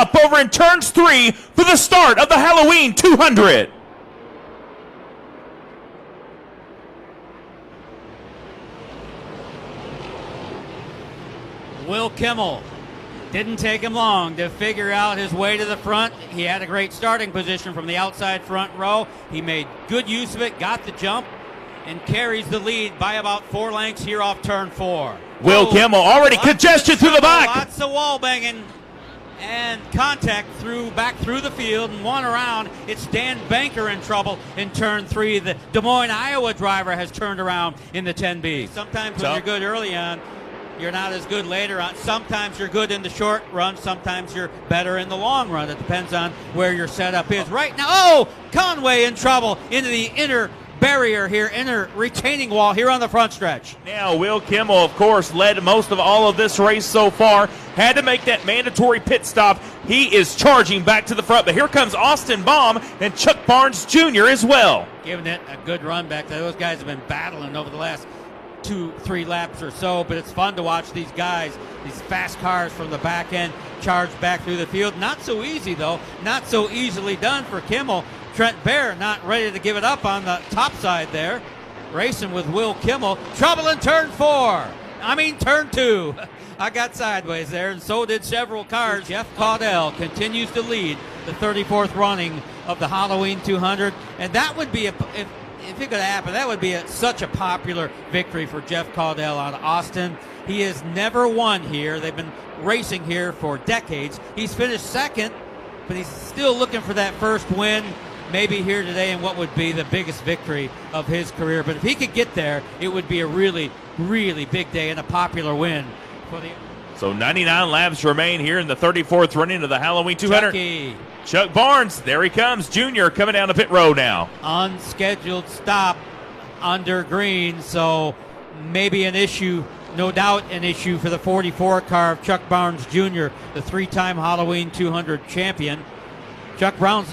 Up over in turns 3 for the start of the Halloween 200. Will Kimmel, didn't take him long to figure out his way to the front. He had a great starting position from the outside front row. He made good use of it, got the jump, and carries the lead by about 4 lengths here off turn 4. Will Kimmel already congested through the back. Lots of wall banging and contact back through the field and one around. It's Dan Banker in trouble in turn 3. The Des Moines, Iowa driver has turned around in the 10B. Sometimes when you're good early on, you're not as good later on. Sometimes you're good in the short run. Sometimes you're better in the long run. It depends on where your setup is. Right now, Conway in trouble into the inner barrier here, inner retaining wall here on the front stretch. Now, Will Kimmel, of course, led most of all of this race so far. Had to make that mandatory pit stop. He is charging back to the front, but here comes Austin Baum and Chuck Barnes Jr. as well. Giving it a good run back there. Those guys have been battling over the last 2-3 laps or so, but it's fun to watch these guys, these fast cars from the back end, charge back through the field. Not so easy, though. Not so easily done for Kimmel. Trent Bear not ready to give it up on the top side there. Racing with Will Kimmel. Trouble in turn 2. I got sideways there, and so did several cars. Jeff Caudell continues to lead the 34th running of the Halloween 200, and that would be, if it could happen, that would be such a popular victory for Jeff Caudell out of Austin. He has never won here. They've been racing here for decades. He's finished second, but he's still looking for that first win, maybe here today in what would be the biggest victory of his career. But if he could get there, it would be a really, really big day and a popular win for the... So 99 laps remain here in the 34th running of the Halloween 200. Chuck Barnes, there he comes, Junior, coming down the pit road now. Unscheduled stop under green, so maybe an issue, no doubt an issue for the 44 car of Chuck Barnes Jr., the 3-time Halloween 200 champion. Chuck Barnes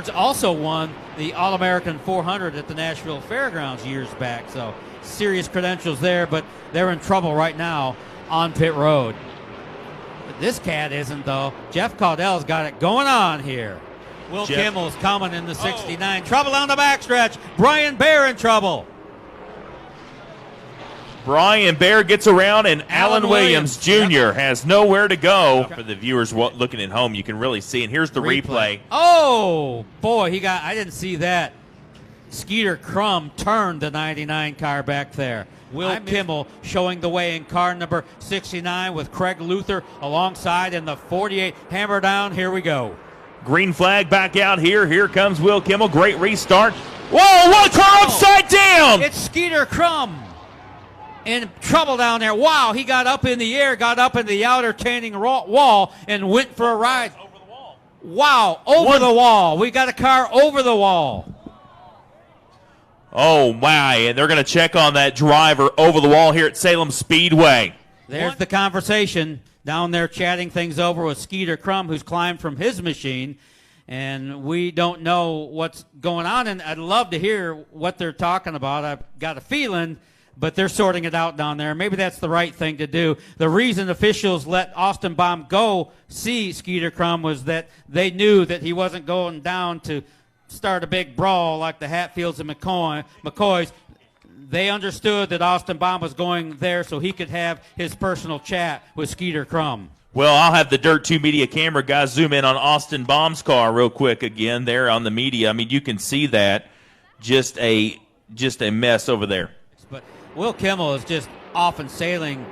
also won the All-American 400 at the Nashville Fairgrounds years back, so serious credentials there, but they're in trouble right now on pit road. This cat isn't, though. Jeff Caudell's got it going on here. Will Kimmel's coming in the 69. Trouble on the backstretch. Brian Bear in trouble. Brian Bear gets around, and Alan Williams Jr. has nowhere to go. For the viewers looking at home, you can really see, and here's the replay. Oh, boy, I didn't see that. Skeeter Crum turned the 99 car back there. Will Kimmel showing the way in car number 69 with Craig Luther alongside in the 48. Hammer down, here we go. Green flag back out here. Here comes Will Kimmel. Great restart. Whoa, one car upside down. It's Skeeter Crum in trouble down there. Wow, he got up in the air, got up in the outer retaining wall and went for a ride. Over the wall. Wow, over the wall. We got a car over the wall. Oh, my, and they're going to check on that driver over the wall here at Salem Speedway. There's the conversation down there chatting things over with Skeeter Crum, who's climbed from his machine, and we don't know what's going on, and I'd love to hear what they're talking about. I've got a feeling, but they're sorting it out down there. Maybe that's the right thing to do. The reason officials let Austin Baum go see Skeeter Crum was that they knew that he wasn't going down to start a big brawl like the Hatfields and McCoys. They understood that Austin Baum was going there so he could have his personal chat with Skeeter Crum. Well, I'll have the Dirt 2 media camera guys zoom in on Austin Baum's car real quick again there on the media. I mean, you can see that. Just a mess over there. But Will Kimmel is just off and sailing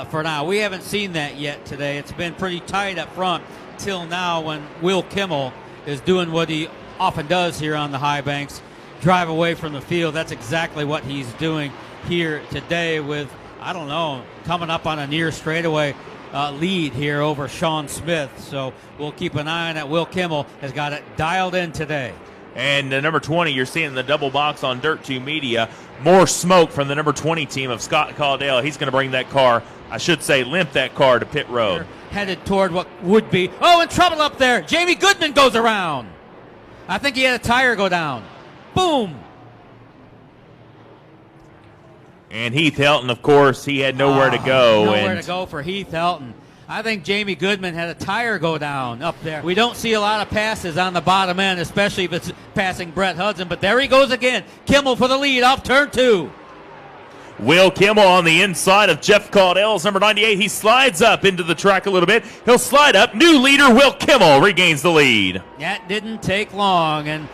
for now. We haven't seen that yet today. It's been pretty tight up front till now when Will Kimmel is doing what he often does here on the high banks, drive away from the field. That's exactly what he's doing here today with, I don't know, coming up on a near straightaway lead here over Sean Smith. So we'll keep an eye on that. Will Kimmel has got it dialed in today. And number 20, you're seeing the double box on Dirt 2 Media. More smoke from the number 20 team of Scott Caudell. He's going to bring that car, I should say, limp that car to pit road. They're headed toward what would be, in trouble up there. Jamie Goodman goes around. I think he had a tire go down. Boom. And Heath Helton, of course, he had nowhere to go. Nowhere to go for Heath Helton. I think Jamie Goodman had a tire go down up there. We don't see a lot of passes on the bottom end, especially if it's passing Brett Hudson, but there he goes again. Kimmel for the lead off turn 2. Will Kimmel on the inside of Jeff Caudell's number 98. He slides up into the track a little bit. He'll slide up. New leader Will Kimmel regains the lead. That didn't take long, and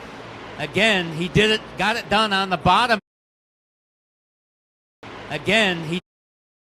again, he got it done on the bottom. Again, he